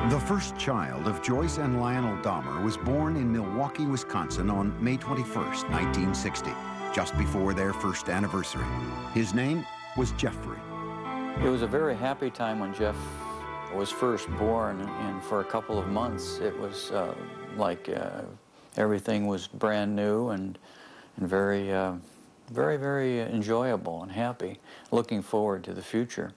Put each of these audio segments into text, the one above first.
The first child of Joyce and Lionel Dahmer was born in Milwaukee, Wisconsin on May 21st, 1960, just before their first anniversary. His name was Jeffry. It was a very happy time when Jeff was first born, and for a couple of months it was like everything was brand new and very, very enjoyable and happy, looking forward to the future.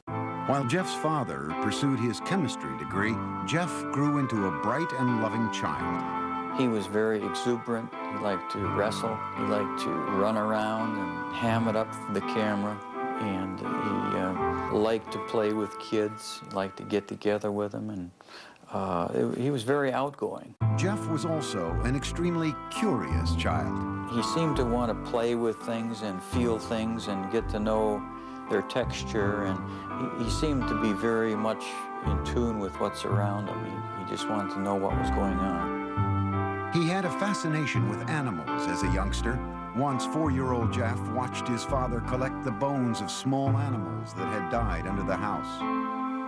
While Jeff's father pursued his chemistry degree, Jeff grew into a bright and loving child. He was very exuberant. He liked to wrestle. He liked to run around and ham it up for the camera. And he liked to play with kids. He liked to get together with them. And he was very outgoing. Jeff was also an extremely curious child. He seemed to want to play with things and feel things and get to know their texture, and he seemed to be very much in tune with what's around him. He just wanted to know what was going on. He had a fascination with animals as a youngster. Once, 4-year-old Jeff watched his father collect the bones of small animals that had died under the house.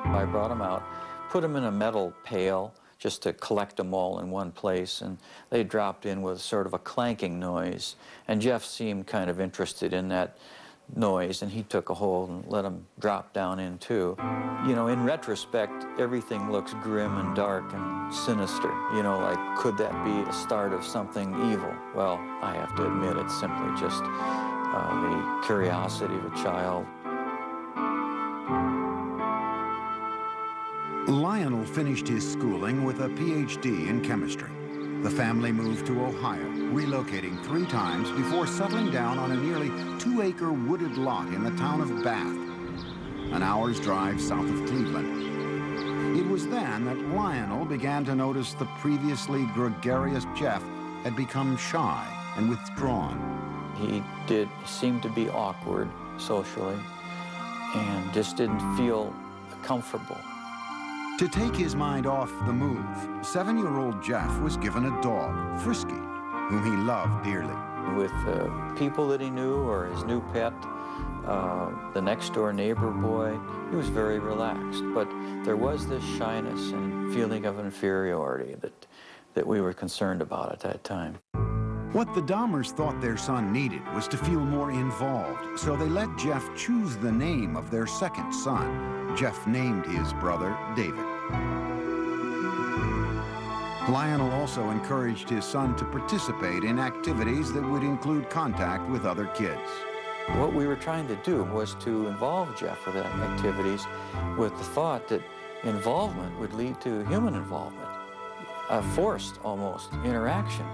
I brought him out, put them in a metal pail just to collect them all in one place, and they dropped in with sort of a clanking noise, and Jeff seemed kind of interested in that noise, and he took a hold and let them drop down in too. You know, in retrospect, everything looks grim and dark and sinister. You know, like, could that be the start of something evil? Well, I have to admit, it's simply just the curiosity of a child. Lionel finished his schooling with a PhD in chemistry. The family moved to Ohio, relocating 3 times before settling down on a nearly 2-acre wooded lot in the town of Bath, an hour's drive south of Cleveland. It was then that Lionel began to notice the previously gregarious Jeff had become shy and withdrawn. He seemed to be awkward socially and just didn't feel comfortable. To take his mind off the move, 7-year-old Jeff was given a dog, Frisky, whom he loved dearly. With people that he knew or his new pet, the next-door neighbor boy, he was very relaxed. But there was this shyness and feeling of inferiority that we were concerned about at that time. What the Dahmers thought their son needed was to feel more involved, so they let Jeff choose the name of their second son. Jeff named his brother David. Lionel also encouraged his son to participate in activities that would include contact with other kids. What we were trying to do was to involve Jeff with activities with the thought that involvement would lead to human involvement, a forced, almost, interaction.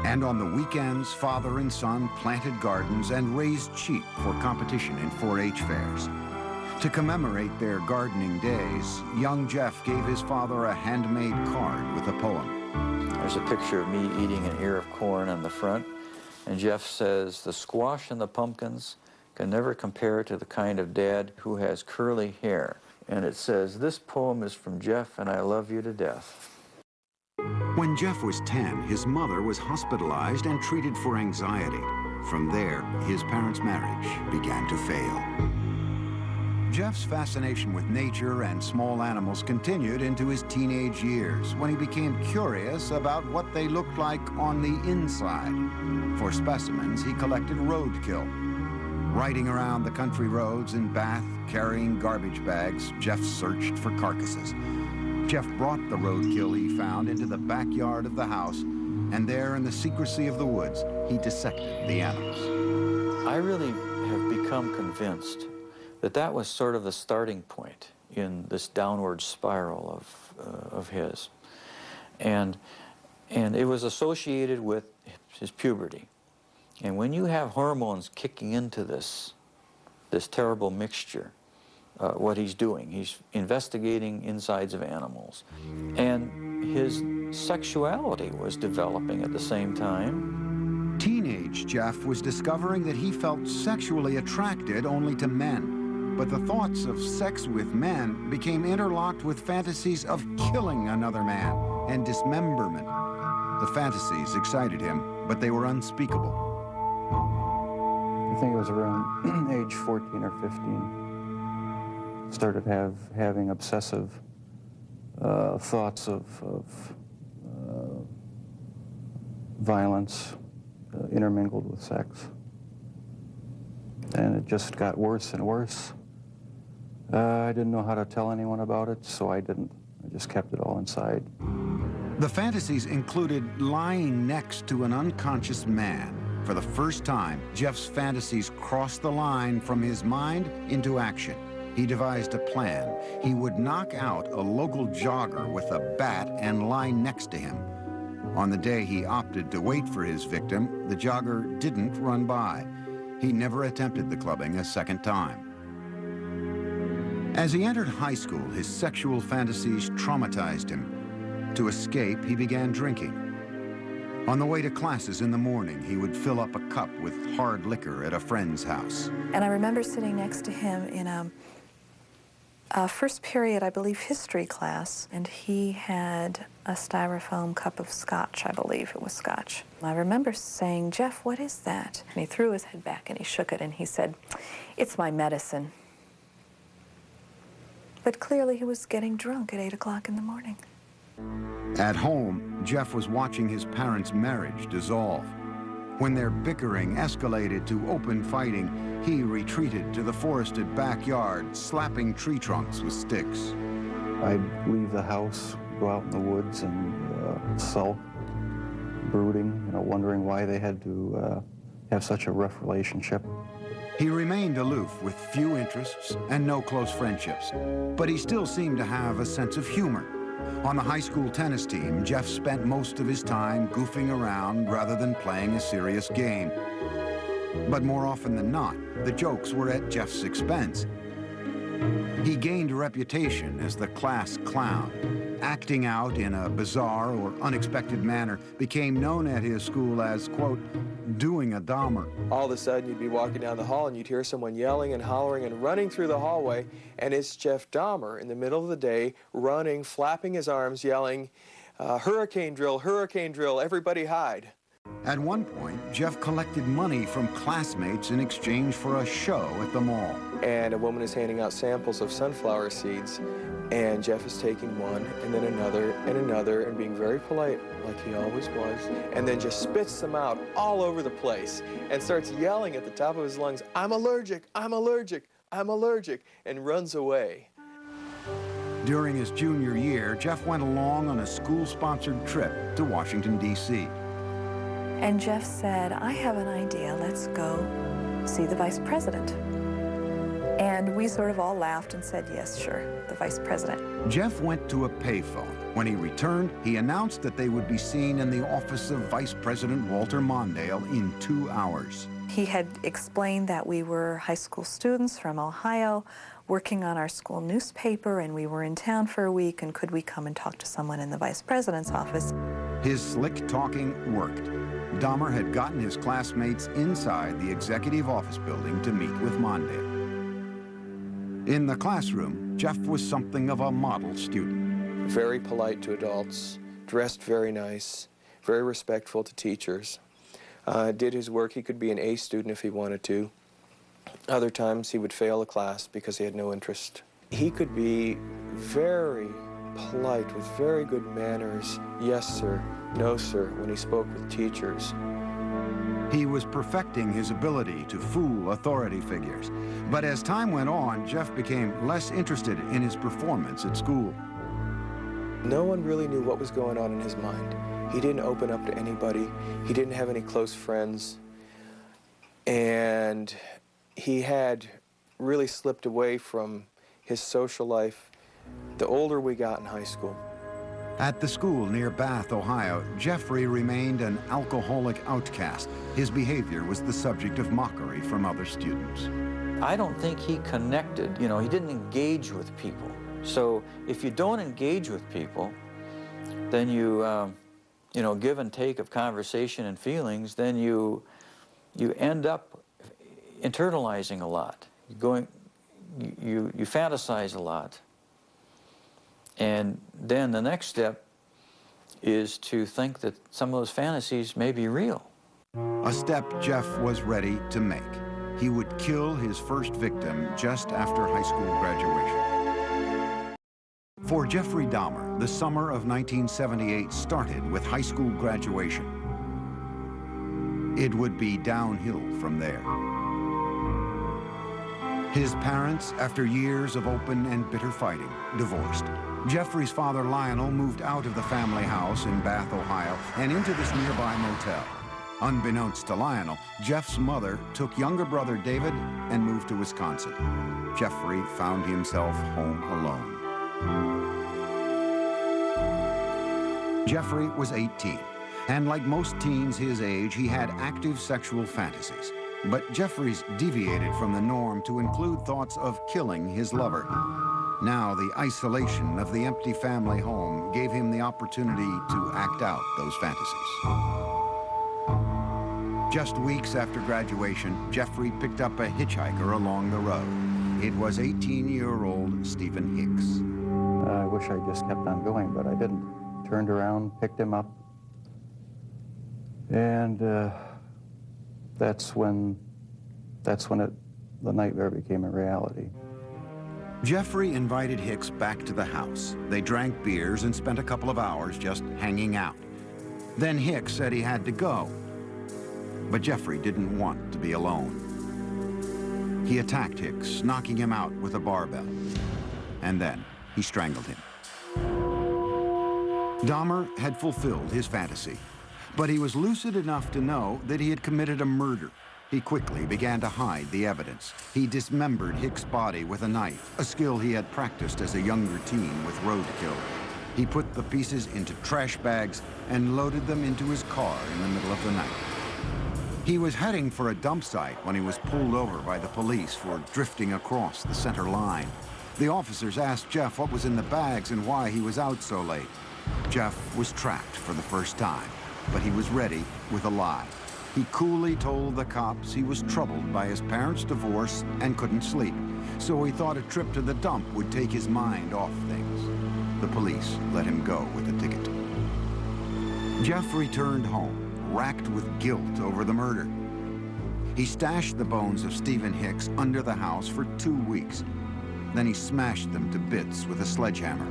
And on the weekends, father and son planted gardens and raised sheep for competition in 4-H fairs. To commemorate their gardening days, young Jeff gave his father a handmade card with a poem. There's a picture of me eating an ear of corn on the front, and Jeff says, "The squash and the pumpkins can never compare to the kind of dad who has curly hair." And it says, "This poem is from Jeff, and I love you to death." When Jeff was 10, his mother was hospitalized and treated for anxiety. From there, his parents' marriage began to fail. Jeff's fascination with nature and small animals continued into his teenage years, when he became curious about what they looked like on the inside. For specimens, he collected roadkill. Riding around the country roads in Bath, carrying garbage bags, Jeff searched for carcasses. Jeff brought the roadkill he found into the backyard of the house, and there in the secrecy of the woods, he dissected the animals. I really have become convinced that that was sort of the starting point in this downward spiral of his. And it was associated with his puberty. And when you have hormones kicking into this terrible mixture, what he's doing, he's investigating insides of animals. And his sexuality was developing at the same time. Teenage Jeff was discovering that he felt sexually attracted only to men. But the thoughts of sex with men became interlocked with fantasies of killing another man and dismemberment. The fantasies excited him, but they were unspeakable. I think it was around age 14 or 15. Started having obsessive thoughts of violence intermingled with sex. And it just got worse and worse. I didn't know how to tell anyone about it, so I didn't. I just kept it all inside. The fantasies included lying next to an unconscious man. For the first time, Jeff's fantasies crossed the line from his mind into action. He devised a plan. He would knock out a local jogger with a bat and lie next to him. On the day he opted to wait for his victim, the jogger didn't run by. He never attempted the clubbing a second time. As he entered high school, his sexual fantasies traumatized him. To escape, he began drinking. On the way to classes in the morning, he would fill up a cup with hard liquor at a friend's house. And I remember sitting next to him in a first period, I believe, history class, and he had a styrofoam cup of scotch, I believe it was scotch. I remember saying, "Jeff, what is that?" And he threw his head back and he shook it and he said, "It's my medicine." But clearly he was getting drunk at 8 o'clock in the morning. At home, Jeff was watching his parents' marriage dissolve. When their bickering escalated to open fighting, he retreated to the forested backyard, slapping tree trunks with sticks. I'd leave the house, go out in the woods and sulk, brooding, wondering why they had to have such a rough relationship. He remained aloof with few interests and no close friendships, but he still seemed to have a sense of humor. On the high school tennis team, Jeff spent most of his time goofing around rather than playing a serious game. But more often than not, the jokes were at Jeff's expense. He gained a reputation as the class clown. Acting out in a bizarre or unexpected manner became known at his school as, quote, doing a Dahmer. All of a sudden, you'd be walking down the hall and you'd hear someone yelling and hollering and running through the hallway, and it's Jeff Dahmer in the middle of the day, running, flapping his arms, yelling, hurricane drill, everybody hide. At one point, Jeff collected money from classmates in exchange for a show at the mall. And a woman is handing out samples of sunflower seeds, and Jeff is taking one, and then another, and being very polite, like he always was, and then just spits them out all over the place, and starts yelling at the top of his lungs, "I'm allergic, I'm allergic, I'm allergic," and runs away. During his junior year, Jeff went along on a school-sponsored trip to Washington, D.C. And Jeff said, "I have an idea, let's go see the vice president." And we sort of all laughed and said, "Yes, sure, the vice president." Jeff went to a payphone. When he returned, he announced that they would be seen in the office of Vice President Walter Mondale in 2 hours. He had explained that we were high school students from Ohio working on our school newspaper, and we were in town for a week, and could we come and talk to someone in the vice president's office? His slick talking worked. Dahmer had gotten his classmates inside the executive office building to meet with Mondale. In the classroom, Jeff was something of a model student. Very polite to adults, dressed very nice, very respectful to teachers. Did his work. He could be an A student if he wanted to. Other times he would fail a class because he had no interest. He could be very polite with very good manners. Yes, sir. No, sir, when he spoke with teachers. He was perfecting his ability to fool authority figures. But as time went on, Jeff became less interested in his performance at school. No one really knew what was going on in his mind. He didn't open up to anybody. He didn't have any close friends. And he had really slipped away from his social life the older we got in high school. At the school near Bath, Ohio, Jeffrey remained an alcoholic outcast. His behavior was the subject of mockery from other students. I don't think he connected, he didn't engage with people. So if you don't engage with people, then you give and take of conversation and feelings, then you end up internalizing a lot. You fantasize a lot. And then the next step is to think that some of those fantasies may be real. A step Jeff was ready to make. He would kill his first victim just after high school graduation. For Jeffrey Dahmer, the summer of 1978 started with high school graduation. It would be downhill from there. His parents, after years of open and bitter fighting, divorced. Jeffrey's father, Lionel, moved out of the family house in Bath, Ohio, and into this nearby motel. Unbeknownst to Lionel, Jeff's mother took younger brother David and moved to Wisconsin. Jeffrey found himself home alone. Jeffrey was 18, and like most teens his age, he had active sexual fantasies. But Jeffrey's deviated from the norm to include thoughts of killing his lover. Now, the isolation of the empty family home gave him the opportunity to act out those fantasies. Just weeks after graduation, Jeffrey picked up a hitchhiker along the road. It was 18-year-old Stephen Hicks. I wish I just kept on going, but I didn't. Turned around, picked him up, and that's when the nightmare became a reality. Jeffrey invited Hicks back to the house. They drank beers and spent a couple of hours just hanging out. Then Hicks said he had to go. But Jeffrey didn't want to be alone. He attacked Hicks, knocking him out with a barbell. And then he strangled him. Dahmer had fulfilled his fantasy, but he was lucid enough to know that he had committed a murder. He quickly began to hide the evidence. He dismembered Hicks' body with a knife, a skill he had practiced as a younger teen with roadkill. He put the pieces into trash bags and loaded them into his car in the middle of the night. He was heading for a dump site when he was pulled over by the police for drifting across the center line. The officers asked Jeff what was in the bags and why he was out so late. Jeff was trapped for the first time, but he was ready with a lie. He coolly told the cops he was troubled by his parents' divorce and couldn't sleep, so he thought a trip to the dump would take his mind off things. The police let him go with a ticket. Jeff returned home, racked with guilt over the murder. He stashed the bones of Stephen Hicks under the house for 2 weeks. Then he smashed them to bits with a sledgehammer.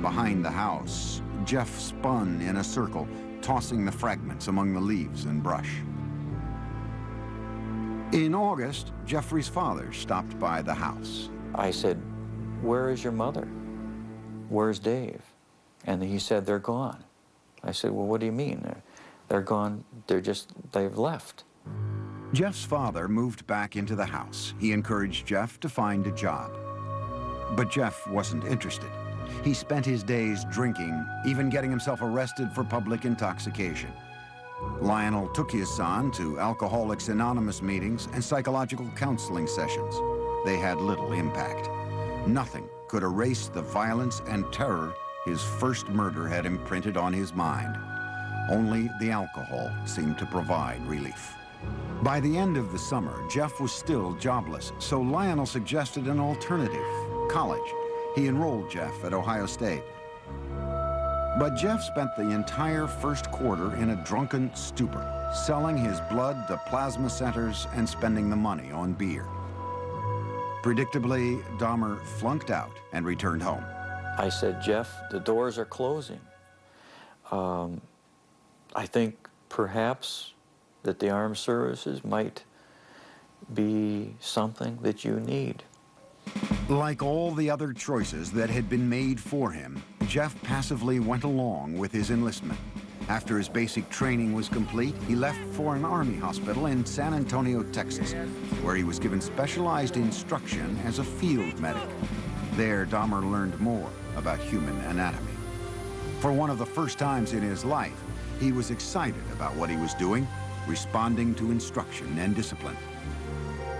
Behind the house, Jeff spun in a circle, tossing the fragments among the leaves and brush. In August, Jeffrey's father stopped by the house. I said, "Where is your mother? Where's Dave?" And he said, "They're gone." I said, "Well, what do you mean? They're gone, they've left." Jeff's father moved back into the house. He encouraged Jeff to find a job. But Jeff wasn't interested. He spent his days drinking, even getting himself arrested for public intoxication. Lionel took his son to Alcoholics Anonymous meetings and psychological counseling sessions. They had little impact. Nothing could erase the violence and terror his first murder had imprinted on his mind. Only the alcohol seemed to provide relief. By the end of the summer, Jeff was still jobless, so Lionel suggested an alternative, college. He enrolled Jeff at Ohio State. But Jeff spent the entire first quarter in a drunken stupor, selling his blood to plasma centers and spending the money on beer. Predictably, Dahmer flunked out and returned home. I said, "Jeff, the doors are closing. I think perhaps that the armed services might be something that you need." Like all the other choices that had been made for him, Jeff passively went along with his enlistment. After his basic training was complete, he left for an army hospital in San Antonio, Texas, where he was given specialized instruction as a field medic. There, Dahmer learned more about human anatomy. For one of the first times in his life, he was excited about what he was doing, responding to instruction and discipline.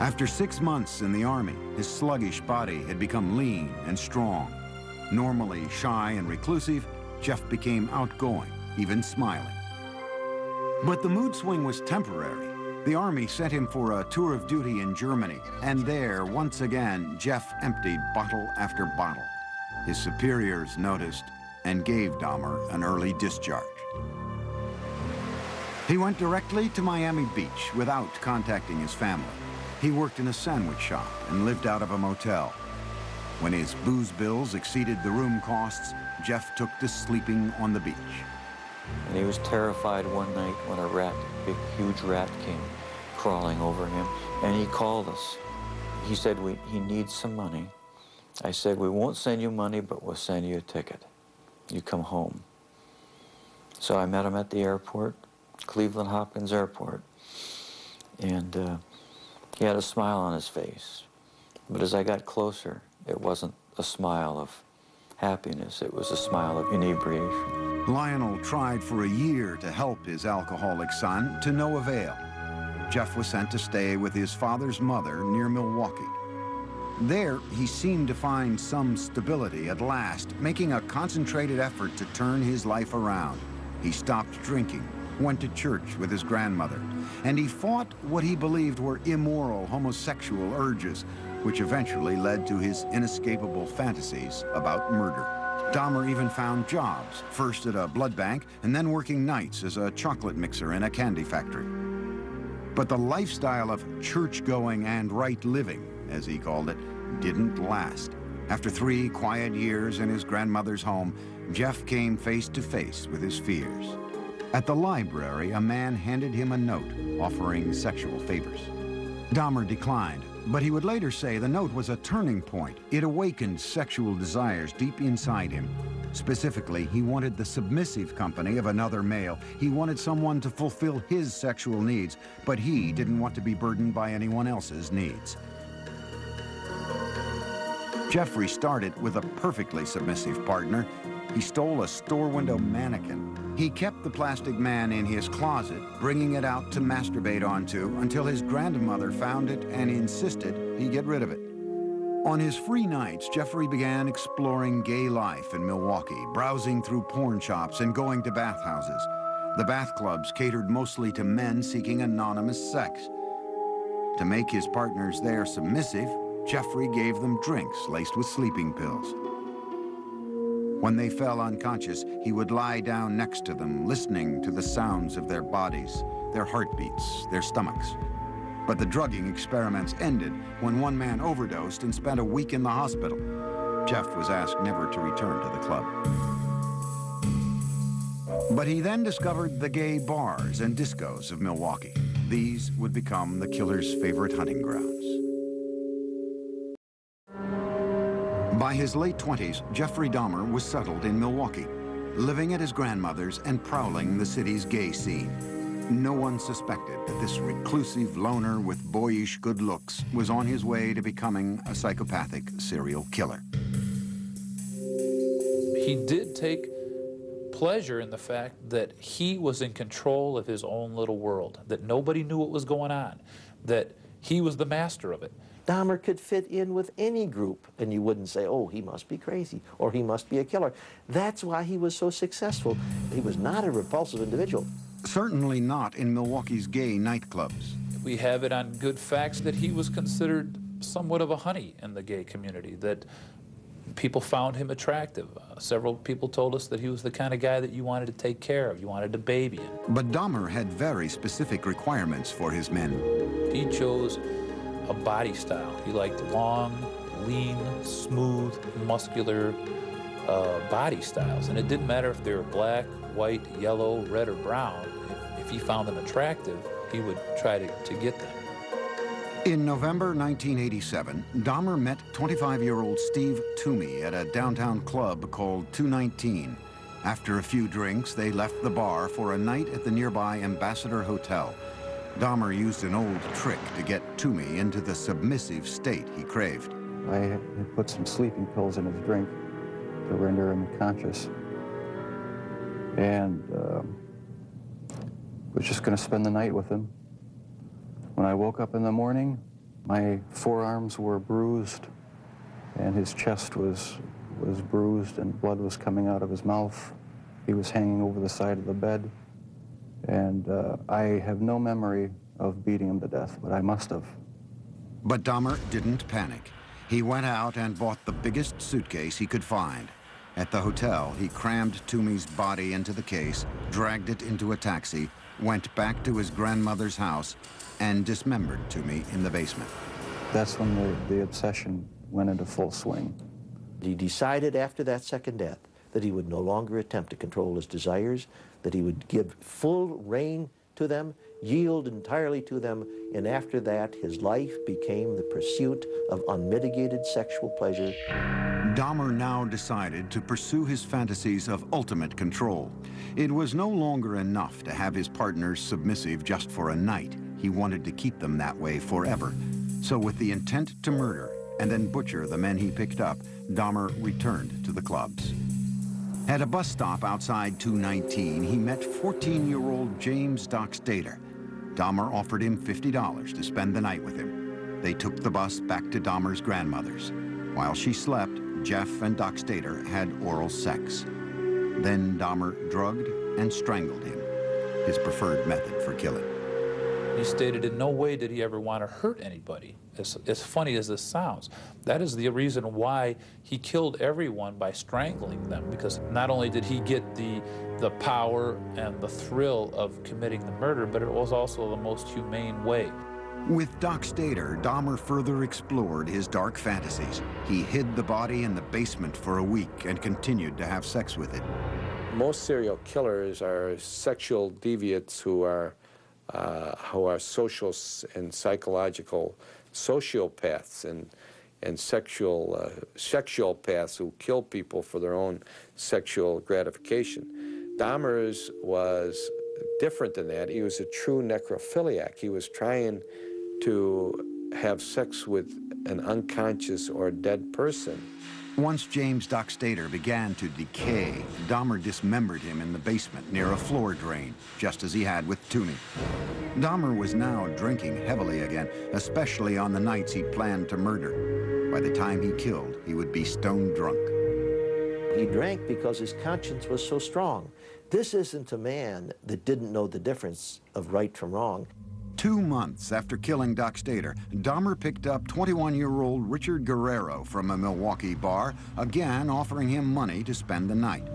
After 6 months in the Army, his sluggish body had become lean and strong. Normally shy and reclusive, Jeff became outgoing, even smiling. But the mood swing was temporary. The Army sent him for a tour of duty in Germany, and there, once again, Jeff emptied bottle after bottle. His superiors noticed and gave Dahmer an early discharge. He went directly to Miami Beach without contacting his family. He worked in a sandwich shop and lived out of a motel. When his booze bills exceeded the room costs, Jeff took to sleeping on the beach. And he was terrified one night when a rat, big, huge rat, came crawling over him, and he called us. He said, he needs some money. I said, we won't send you money, but we'll send you a ticket. You come home. So I met him at the airport, Cleveland Hopkins Airport, and he had a smile on his face. But as I got closer, it wasn't a smile of happiness, it was a smile of inebriation. Lionel tried for a year to help his alcoholic son, to no avail. Jeff was sent to stay with his father's mother near Milwaukee. There, he seemed to find some stability at last, making a concentrated effort to turn his life around. He stopped drinking, went to church with his grandmother, and he fought what he believed were immoral homosexual urges, which eventually led to his inescapable fantasies about murder. Dahmer even found jobs, first at a blood bank and then working nights as a chocolate mixer in a candy factory. But the lifestyle of church-going and right living, as he called it, didn't last. After 3 quiet years in his grandmother's home, Jeff came face to face with his fears. At the library, a man handed him a note offering sexual favors. Dahmer declined, but he would later say the note was a turning point. It awakened sexual desires deep inside him. Specifically, he wanted the submissive company of another male. He wanted someone to fulfill his sexual needs, but he didn't want to be burdened by anyone else's needs. Jeffry started with a perfectly submissive partner. He stole a store window mannequin. He kept the plastic man in his closet, bringing it out to masturbate onto until his grandmother found it and insisted he get rid of it. On his free nights, Jeffry began exploring gay life in Milwaukee, browsing through porn shops and going to bathhouses. The bath clubs catered mostly to men seeking anonymous sex. To make his partners there submissive, Jeffry gave them drinks laced with sleeping pills. When they fell unconscious, he would lie down next to them, listening to the sounds of their bodies, their heartbeats, their stomachs. But the drugging experiments ended when one man overdosed and spent a week in the hospital. Jeff was asked never to return to the club. But he then discovered the gay bars and discos of Milwaukee. These would become the killer's favorite hunting grounds. By his late 20s, Jeffrey Dahmer was settled in Milwaukee, living at his grandmother's and prowling the city's gay scene. No one suspected that this reclusive loner with boyish good looks was on his way to becoming a psychopathic serial killer. He did take pleasure in the fact that he was in control of his own little world, that nobody knew what was going on, that he was the master of it. Dahmer could fit in with any group, and you wouldn't say, oh, he must be crazy, or he must be a killer. That's why he was so successful. He was not a repulsive individual. Certainly not in Milwaukee's gay nightclubs. We have it on good facts that he was considered somewhat of a honey in the gay community, that people found him attractive. Several people told us that he was the kind of guy that you wanted to take care of, you wanted to baby him. But Dahmer had very specific requirements for his men. He chose a body style. He liked long, lean, smooth, muscular body styles. And it didn't matter if they were black, white, yellow, red, or brown. If he found them attractive, he would try to get them. In November 1987, Dahmer met 25-year-old Steve Toomey at a downtown club called 219. After a few drinks, they left the bar for a night at the nearby Ambassador Hotel. Dahmer used an old trick to get Toomey into the submissive state he craved. I had put some sleeping pills in his drink to render him conscious. And was just going to spend the night with him. When I woke up in the morning, my forearms were bruised, and his chest was bruised, and blood was coming out of his mouth. He was hanging over the side of the bed. And I have no memory of beating him to death, but I must have. But Dahmer didn't panic. He went out and bought the biggest suitcase he could find. At the hotel, he crammed Toomey's body into the case, dragged it into a taxi, went back to his grandmother's house, and dismembered Toomey in the basement. That's when the obsession went into full swing. He decided after that second death that he would no longer attempt to control his desires, that he would give full rein to them, yield entirely to them, and after that his life became the pursuit of unmitigated sexual pleasure. Dahmer now decided to pursue his fantasies of ultimate control. It was no longer enough to have his partners submissive just for a night. He wanted to keep them that way forever. So with the intent to murder and then butcher the men he picked up, Dahmer returned to the clubs. At a bus stop outside 219, he met 14-year-old James Doc Stater. Dahmer offered him $50 to spend the night with him. They took the bus back to Dahmer's grandmother's. While she slept, Jeff and Doc Stater had oral sex. Then Dahmer drugged and strangled him, his preferred method for killing. He stated in no way did he ever want to hurt anybody, as funny as this sounds. That is the reason why he killed everyone by strangling them, because not only did he get the power and the thrill of committing the murder, but it was also the most humane way. With Doc Stater, Dahmer further explored his dark fantasies. He hid the body in the basement for a week and continued to have sex with it. Most serial killers are sexual deviants who are social and psychological sociopaths and sexual paths who kill people for their own sexual gratification. Dahmer's was different than that. He was a true necrophiliac. He was trying to have sex with an unconscious or dead person. Once James Doc Stater began to decay, Dahmer dismembered him in the basement near a floor drain, just as he had with Tooney. Dahmer was now drinking heavily again, especially on the nights he planned to murder. By the time he killed, he would be stone drunk. He drank because his conscience was so strong. This isn't a man that didn't know the difference of right from wrong. 2 months after killing Doc Stater, Dahmer picked up 21-year-old Richard Guerrero from a Milwaukee bar, again offering him money to spend the night.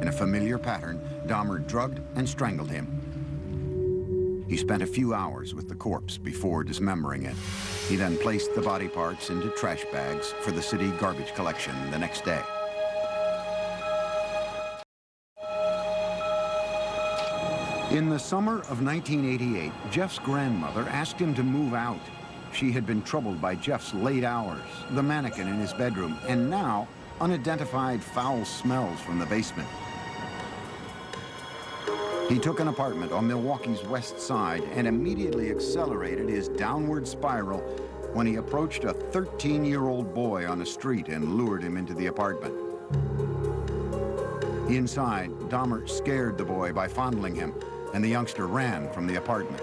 In a familiar pattern, Dahmer drugged and strangled him. He spent a few hours with the corpse before dismembering it. He then placed the body parts into trash bags for the city garbage collection the next day. In the summer of 1988, Jeff's grandmother asked him to move out. She had been troubled by Jeff's late hours, the mannequin in his bedroom, and now unidentified foul smells from the basement. He took an apartment on Milwaukee's west side and immediately accelerated his downward spiral when he approached a 13-year-old boy on the street and lured him into the apartment. Inside, Dahmer scared the boy by fondling him, and the youngster ran from the apartment.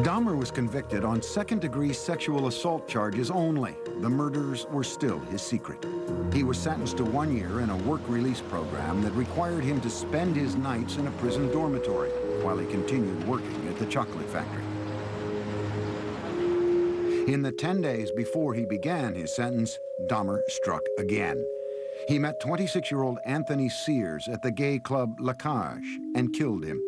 Dahmer was convicted on second-degree sexual assault charges only. The murders were still his secret. He was sentenced to 1 year in a work release program that required him to spend his nights in a prison dormitory while he continued working at the chocolate factory. In the 10 days before he began his sentence, Dahmer struck again. He met 26-year-old Anthony Sears at the gay club La Cage and killed him.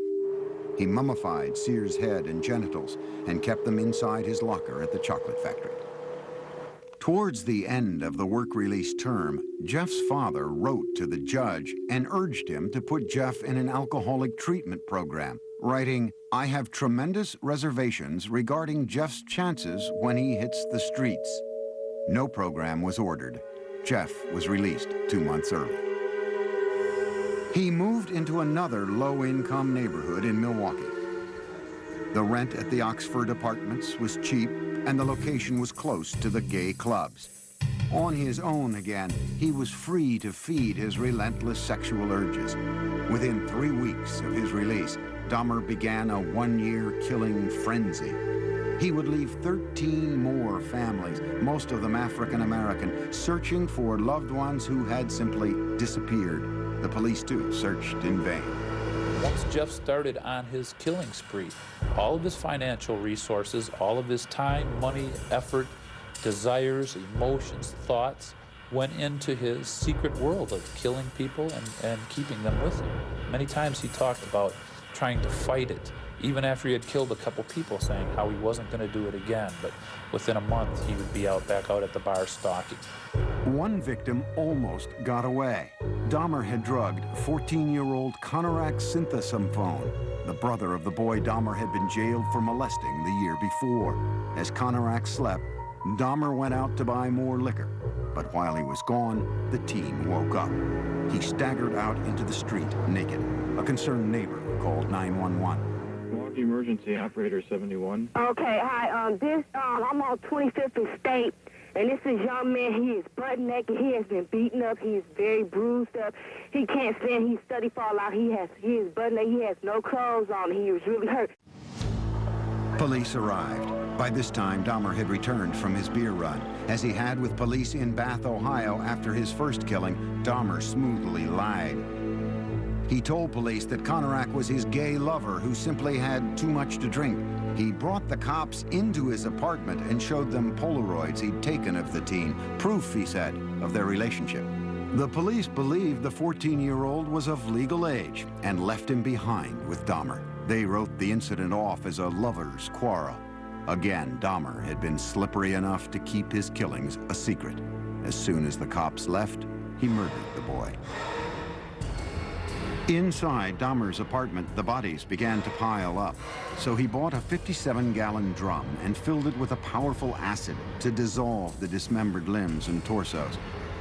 He mummified Sears' head and genitals and kept them inside his locker at the chocolate factory. Towards the end of the work release term, Jeff's father wrote to the judge and urged him to put Jeff in an alcoholic treatment program, writing, "I have tremendous reservations regarding Jeff's chances when he hits the streets." No program was ordered. Jeff was released 2 months early. He moved into another low-income neighborhood in Milwaukee. The rent at the Oxford Apartments was cheap, and the location was close to the gay clubs. On his own again, he was free to feed his relentless sexual urges. Within 3 weeks of his release, Dahmer began a 1-year killing frenzy. He would leave 13 more families, most of them African-American, searching for loved ones who had simply disappeared. The police, too, searched in vain. Once Jeff started on his killing spree, all of his financial resources, all of his time, money, effort, desires, emotions, thoughts, went into his secret world of killing people and keeping them with him. Many times he talked about trying to fight it, even after he had killed a couple people, saying how he wasn't going to do it again. But within a month, he would be back out at the bar stalking. One victim almost got away. Dahmer had drugged 14-year-old Konorak Synthesomphone, the brother of the boy Dahmer had been jailed for molesting the year before. As Konorak slept, Dahmer went out to buy more liquor. But while he was gone, the teen woke up. He staggered out into the street naked. A concerned neighbor called 911. Milwaukee Emergency Operator 71. Okay, hi. I'm on 25th and State, and this is young man. He is butt naked. He has been beaten up. He is very bruised up. He can't stand. He's study fall out. He is butt naked. He has no clothes on. He was really hurt. Police arrived. By this time, Dahmer had returned from his beer run. As he had with police in Bath, Ohio after his first killing, Dahmer smoothly lied. He told police that Konorak was his gay lover who simply had too much to drink. He brought the cops into his apartment and showed them Polaroids he'd taken of the teen, proof, he said, of their relationship. The police believed the 14-year-old was of legal age and left him behind with Dahmer. They wrote the incident off as a lover's quarrel. Again, Dahmer had been slippery enough to keep his killings a secret. As soon as the cops left, he murdered the boy. Inside Dahmer's apartment, the bodies began to pile up. So he bought a 57-gallon drum and filled it with a powerful acid to dissolve the dismembered limbs and torsos.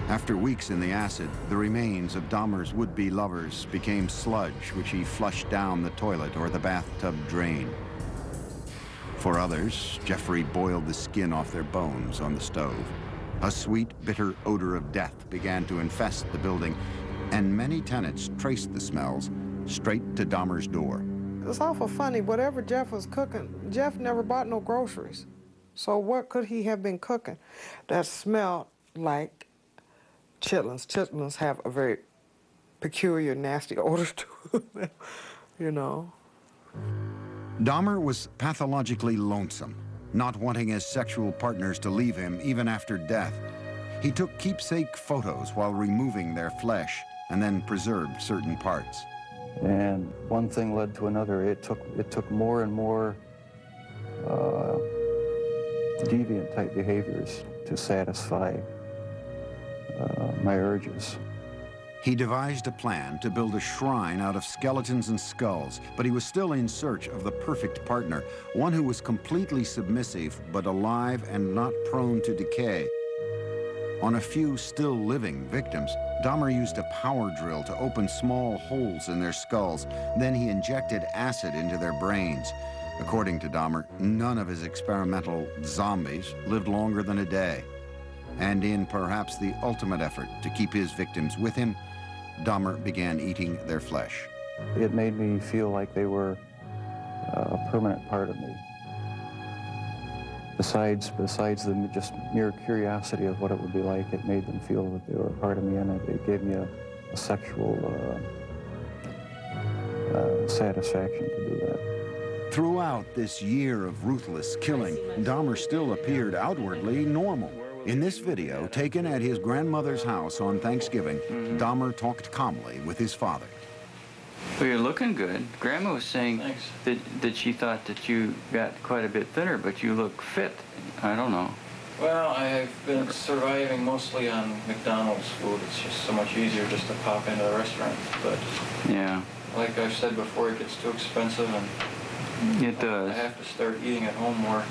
After weeks in the acid, the remains of Dahmer's would-be lovers became sludge, which he flushed down the toilet or the bathtub drain. For others, Jeffry boiled the skin off their bones on the stove. A sweet, bitter odor of death began to infest the building, and many tenants traced the smells straight to Dahmer's door. It's awful funny. Whatever Jeff was cooking, Jeff never bought no groceries. So what could he have been cooking that smelled like chitlins? Chitlins have a very peculiar, nasty odor to them, you know. Dahmer was pathologically lonesome, not wanting his sexual partners to leave him even after death. He took keepsake photos while removing their flesh and then preserved certain parts. And one thing led to another. It took more and more deviant type behaviors to satisfy my urges. He devised a plan to build a shrine out of skeletons and skulls, but he was still in search of the perfect partner, one who was completely submissive but alive and not prone to decay. On a few still living victims, Dahmer used a power drill to open small holes in their skulls. Then he injected acid into their brains. According to Dahmer, none of his experimental zombies lived longer than a day. And in perhaps the ultimate effort to keep his victims with him, Dahmer began eating their flesh. It made me feel like they were a permanent part of me. Besides the just mere curiosity of what it would be like, it made them feel that they were a part of me, and it gave me a sexual satisfaction to do that. Throughout this year of ruthless killing, Dahmer still appeared outwardly normal. In this video, taken at his grandmother's house on Thanksgiving, Dahmer talked calmly with his father. Well, you're looking good. Grandma was saying that she thought that you got quite a bit thinner, but you look fit. I don't know. Well, I've been surviving mostly on McDonald's food. It's just so much easier just to pop into the restaurant. But yeah, like I've said before, it gets too expensive, and it does. I have to start eating at home more.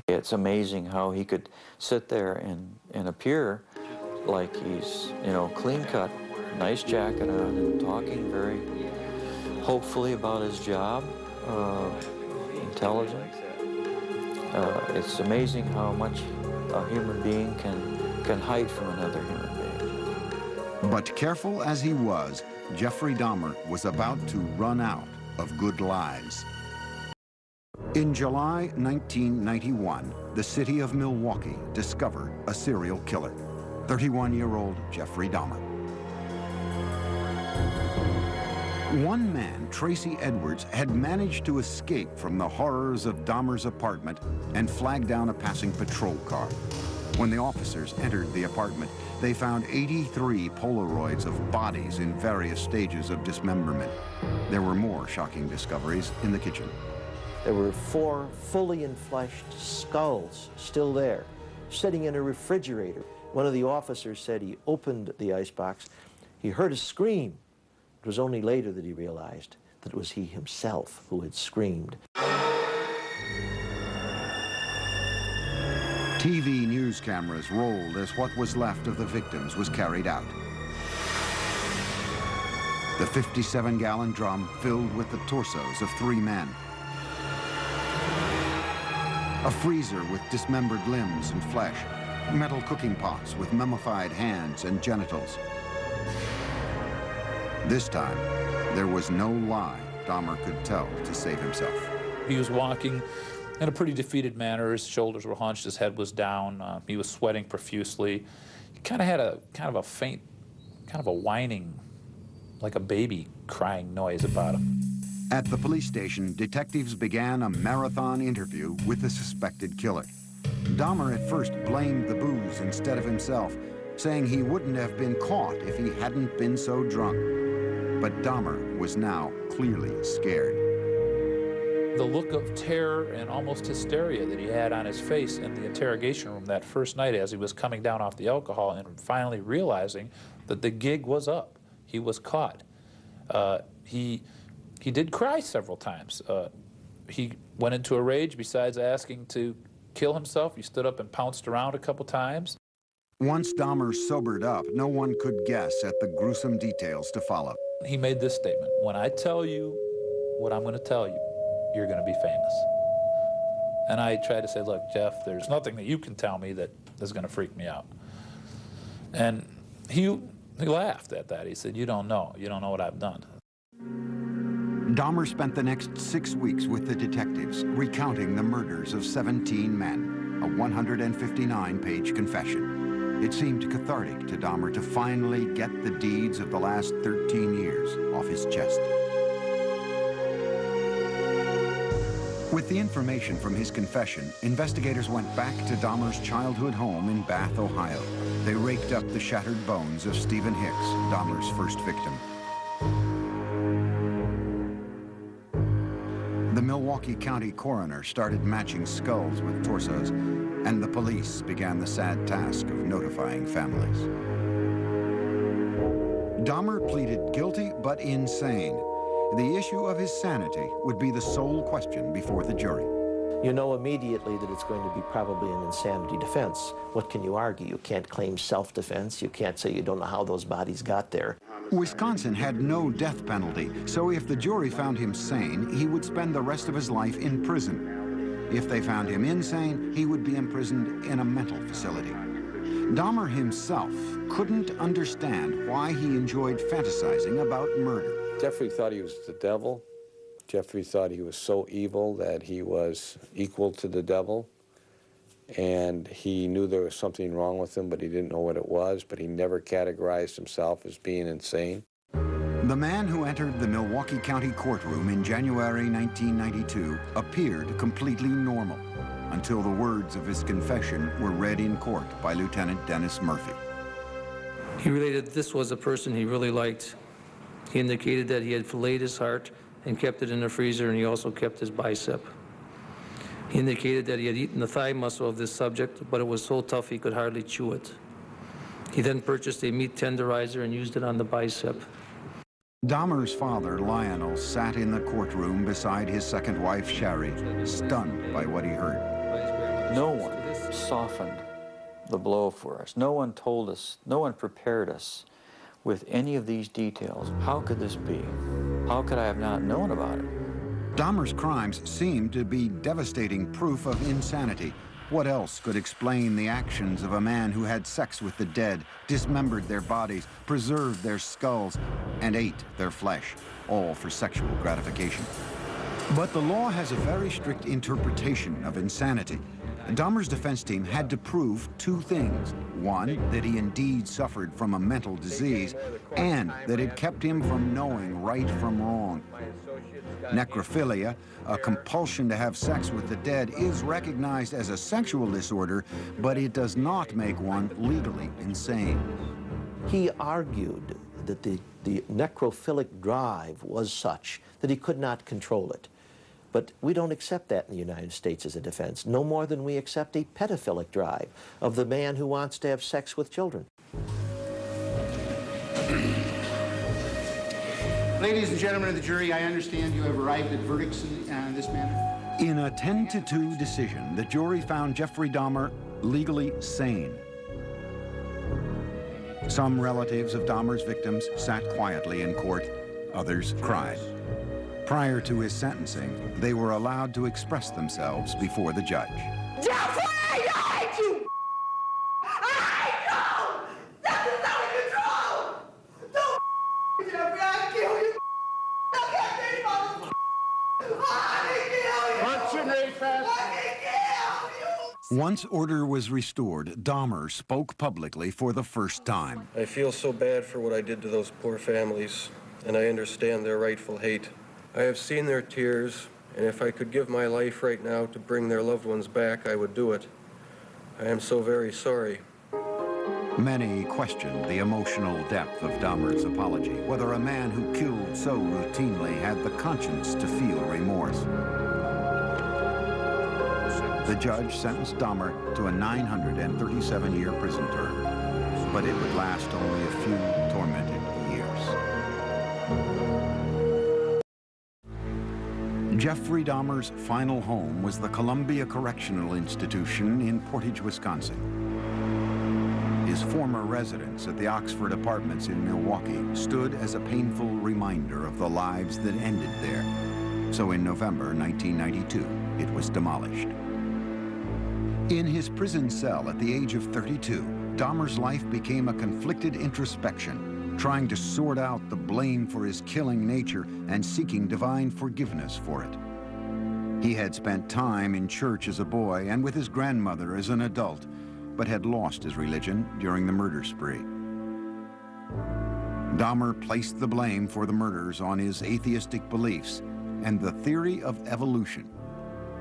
It's amazing how he could sit there and appear like he's, you know, clean cut, nice jacket on, and talking very hopefully about his job, intelligent. It's amazing how much a human being can hide from another human being. But careful as he was, Jeffrey Dahmer was about to run out of good lies. In July 1991, the city of Milwaukee discovered a serial killer, 31-year-old Jeffrey Dahmer. One man, Tracy Edwards, had managed to escape from the horrors of Dahmer's apartment and flag down a passing patrol car. When the officers entered the apartment, they found 83 Polaroids of bodies in various stages of dismemberment. There were more shocking discoveries in the kitchen. There were 4 fully enfleshed skulls still there, sitting in a refrigerator. One of the officers said he opened the icebox. He heard a scream. It was only later that he realized that it was he himself who had screamed. TV news cameras rolled as what was left of the victims was carried out. The 57-gallon drum filled with the torsos of 3 men. A freezer with dismembered limbs and flesh. Metal cooking pots with mummified hands and genitals. This time, there was no lie Dahmer could tell to save himself. He was walking in a pretty defeated manner. His shoulders were hunched, his head was down, he was sweating profusely. He kind of had a faint, kind of a whining, like a baby crying noise about him. At the police station, detectives began a marathon interview with the suspected killer. Dahmer at first blamed the booze instead of himself, saying he wouldn't have been caught if he hadn't been so drunk. But Dahmer was now clearly scared. The look of terror and almost hysteria that he had on his face in the interrogation room that first night as he was coming down off the alcohol and finally realizing that the gig was up. He was caught. He did cry several times. He went into a rage. Besides asking to kill himself, he stood up and pounced around a couple times. Once Dahmer sobered up, no one could guess at the gruesome details to follow. He made this statement: when I tell you what I'm going to tell you, you're going to be famous. And I tried to say, look, Jeff, there's nothing that you can tell me that is going to freak me out. And he laughed at that. He said, you don't know what I've done. Dahmer spent the next 6 weeks with the detectives, recounting the murders of 17 men, a 159-page confession. It seemed cathartic to Dahmer to finally get the deeds of the last 13 years off his chest. With the information from his confession, investigators went back to Dahmer's childhood home in Bath, Ohio. They raked up the shattered bones of Stephen Hicks, Dahmer's first victim. The Milwaukee County coroner started matching skulls with torsos, and the police began the sad task of notifying families. Dahmer pleaded guilty but insane. The issue of his sanity would be the sole question before the jury. You know immediately that it's going to be probably an insanity defense. What can you argue? You can't claim self-defense. You can't say you don't know how those bodies got there. Wisconsin had no death penalty, so if the jury found him sane, he would spend the rest of his life in prison. If they found him insane, he would be imprisoned in a mental facility. Dahmer himself couldn't understand why he enjoyed fantasizing about murder. Jeffry thought he was the devil. Jeffry thought he was so evil that he was equal to the devil. And he knew there was something wrong with him, but he didn't know what it was, but he never categorized himself as being insane. The man who entered the Milwaukee County courtroom in January 1992 appeared completely normal until the words of his confession were read in court by Lieutenant Dennis Murphy. He related this was a person he really liked. He indicated that he had filleted his heart and kept it in the freezer, and he also kept his bicep. He indicated that he had eaten the thigh muscle of this subject, but it was so tough he could hardly chew it. He then purchased a meat tenderizer and used it on the bicep. Dahmer's father, Lionel, sat in the courtroom beside his second wife, Sherry, stunned by what he heard. No one softened the blow for us. No one told us, no one prepared us with any of these details. How could this be? How could I have not known about it? Dahmer's crimes seemed to be devastating proof of insanity. What else could explain the actions of a man who had sex with the dead, dismembered their bodies, preserved their skulls, and ate their flesh, all for sexual gratification? But the law has a very strict interpretation of insanity. Dahmer's defense team had to prove 2 things. One, that he indeed suffered from a mental disease, and that it kept him from knowing right from wrong. Necrophilia, a compulsion to have sex with the dead, is recognized as a sexual disorder, but it does not make one legally insane. He argued that the necrophilic drive was such that he could not control it. But we don't accept that in the United States as a defense, no more than we accept a pedophilic drive of the man who wants to have sex with children. Ladies and gentlemen of the jury, I understand you have arrived at verdicts in this manner. In a 10-2 decision, the jury found Jeffrey Dahmer legally sane. Some relatives of Dahmer's victims sat quietly in court, others cried. Prior to his sentencing, they were allowed to express themselves before the judge. Jeffrey, I hate you! I hate you! Nothing's out of control! Don't Jeffrey, I kill you! I can't be motherfucker! I kill you! Concentrate fast. I kill you! Once order was restored, Dahmer spoke publicly for the first time. I feel so bad for what I did to those poor families, and I understand their rightful hate. I have seen their tears, and if I could give my life right now to bring their loved ones back, I would do it. I am so very sorry. Many questioned the emotional depth of Dahmer's apology, whether a man who killed so routinely had the conscience to feel remorse. The judge sentenced Dahmer to a 937-year prison term, but it would last only a few tormented years. Jeffrey Dahmer's final home was the Columbia Correctional Institution in Portage, Wisconsin. His former residence at the Oxford Apartments in Milwaukee stood as a painful reminder of the lives that ended there. So in November 1992, it was demolished. In his prison cell at the age of 32, Dahmer's life became a conflicted introspection, trying to sort out the blame for his killing nature and seeking divine forgiveness for it. He had spent time in church as a boy and with his grandmother as an adult, but had lost his religion during the murder spree. Dahmer placed the blame for the murders on his atheistic beliefs and the theory of evolution.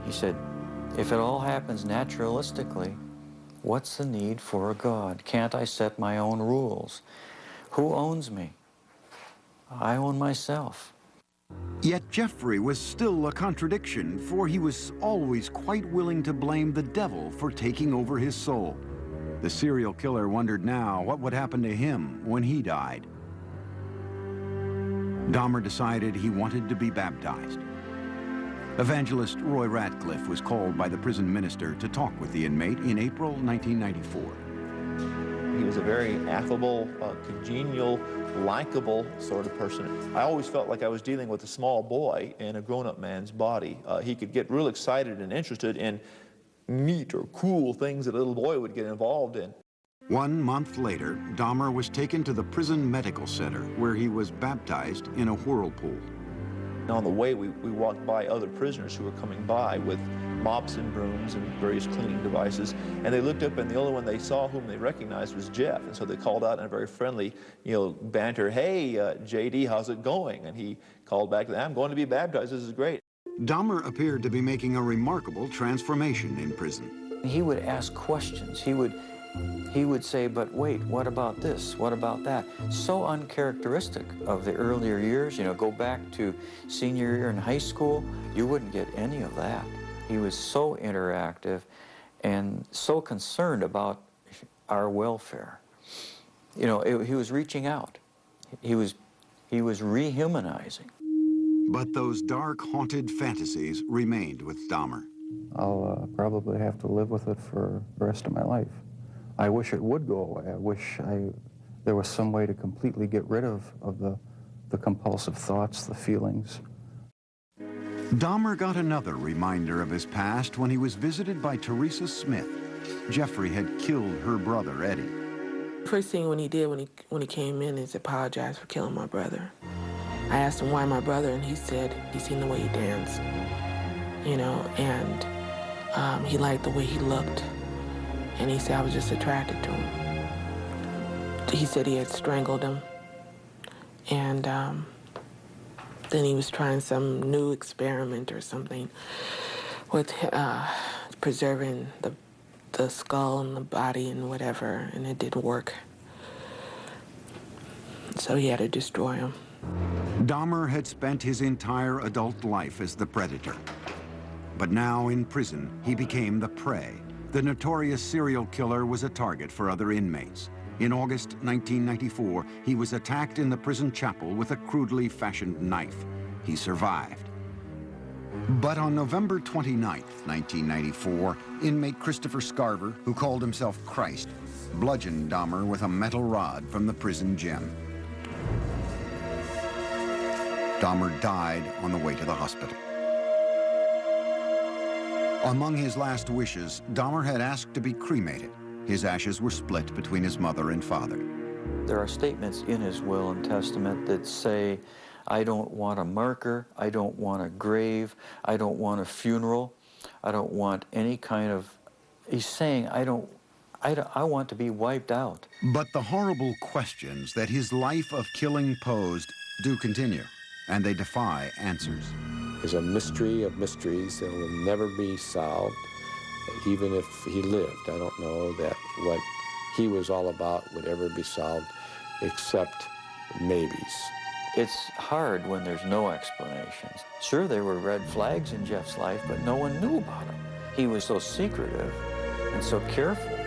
He said, if it all happens naturalistically, what's the need for a God? Can't I set my own rules? Who owns me? I own myself. Yet Jeffrey was still a contradiction, for he was always quite willing to blame the devil for taking over his soul. The serial killer wondered now what would happen to him when he died. Dahmer decided he wanted to be baptized. Evangelist Roy Ratcliffe was called by the prison minister to talk with the inmate in April 1994. He was a very affable, congenial, likable sort of person. I always felt like I was dealing with a small boy in a grown-up man's body. He could get real excited and interested in neat or cool things that a little boy would get involved in. 1 month later, Dahmer was taken to the prison medical center, where he was baptized in a whirlpool. On the way, we walked by other prisoners who were coming by with mops and brooms and various cleaning devices, and they looked up, and the only one they saw whom they recognized was Jeff, and so they called out in a very friendly, banter, "Hey, JD, how's it going?" And he called back, "I'm going to be baptized, this is great." Dahmer appeared to be making a remarkable transformation in prison. He would ask questions. He would say, but wait, what about this? What about that? So uncharacteristic of the earlier years. Go back to senior year in high school, you wouldn't get any of that. He was so interactive and so concerned about our welfare. He was reaching out. He was rehumanizing. But those dark, haunted fantasies remained with Dahmer. I'll probably have to live with it for the rest of my life. I wish it would go away. I wish there was some way to completely get rid of the compulsive thoughts, the feelings. Dahmer got another reminder of his past when he was visited by Teresa Smith. Jeffrey had killed her brother, Eddie. First thing when he did when he came in is apologize for killing my brother. I asked him why my brother, and he said he seen the way he danced, and he liked the way he looked. And he said I was just attracted to him. he said he had strangled him. And then he was trying some new experiment or something with preserving the skull and the body and whatever, and it didn't work. So he had to destroy him. Dahmer had spent his entire adult life as the predator. But now in prison, he became the prey. The notorious serial killer was a target for other inmates. In August 1994, he was attacked in the prison chapel with a crudely fashioned knife. He survived. But on November 29, 1994, inmate Christopher Scarver, who called himself Christ, bludgeoned Dahmer with a metal rod from the prison gym. Dahmer died on the way to the hospital. Among his last wishes, Dahmer had asked to be cremated. His ashes were split between his mother and father. There are statements in his will and testament that say, I don't want a marker, I don't want a grave, I don't want a funeral, I don't want any kind of... He's saying, I want to be wiped out. But the horrible questions that his life of killing posed do continue, and they defy answers. There's a mystery of mysteries that will never be solved. Even if he lived, I don't know that what he was all about would ever be solved, except maybes. It's hard when there's no explanations. Sure, there were red flags in Jeff's life, but no one knew about him. He was so secretive and so careful.